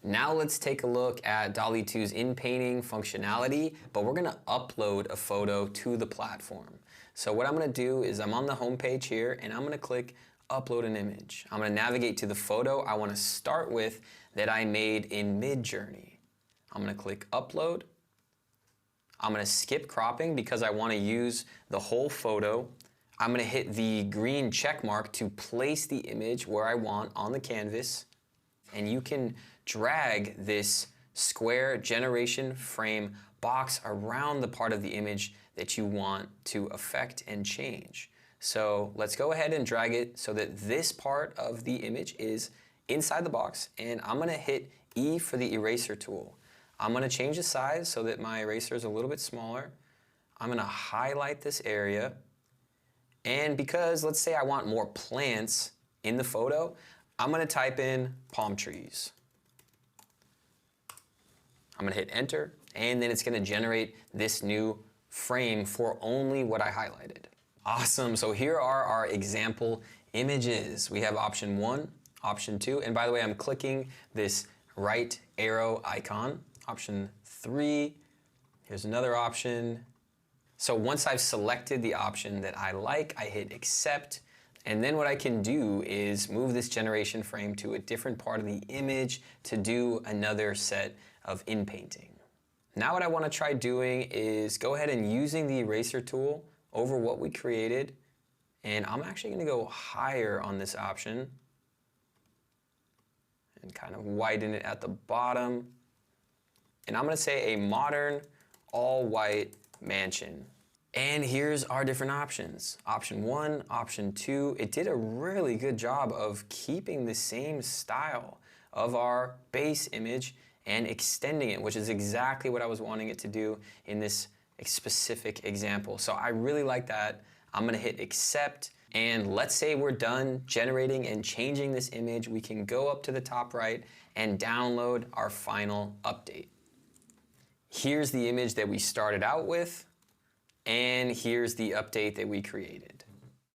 Now let's take a look at DALL-E 2's in-painting functionality, but we're gonna upload a photo to the platform. So what I'm gonna do is I'm on the home page here and I'm gonna click upload an image. I'm gonna navigate to the photo I wanna start with that I made in Midjourney. I'm gonna click upload. I'm gonna skip cropping because I wanna use the whole photo. I'm gonna hit the green check mark to place the image where I want on the canvas. And you can drag this square generation frame box around the part of the image that you want to affect and change. So let's go ahead and drag it so that this part of the image is inside the box, and I'm gonna hit E for the eraser tool. I'm gonna change the size so that my eraser is a little bit smaller. I'm gonna highlight this area, and because let's say I want more plants in the photo, I'm gonna type in palm trees. I'm gonna hit enter, and then it's gonna generate this new frame for only what I highlighted. Awesome, so here are our example images. We have option 1, option 2, and by the way, I'm clicking this right arrow icon. Option 3, here's another option. So once I've selected the option that I like, I hit accept, and then what I can do is move this generation frame to a different part of the image to do another set of in-painting. Now what I want to try doing is go ahead and using the eraser tool over what we created, and I'm actually going to go higher on this option and kind of widen it at the bottom. And I'm going to say a modern all-white mansion. And here's our different options. Option 1, option 2, it did a really good job of keeping the same style of our base image and extending it, which is exactly what I was wanting it to do in this specific example. So I really like that. I'm gonna hit accept, and let's say we're done generating and changing this image. We can go up to the top right and download our final update. Here's the image that we started out with, and here's the update that we created.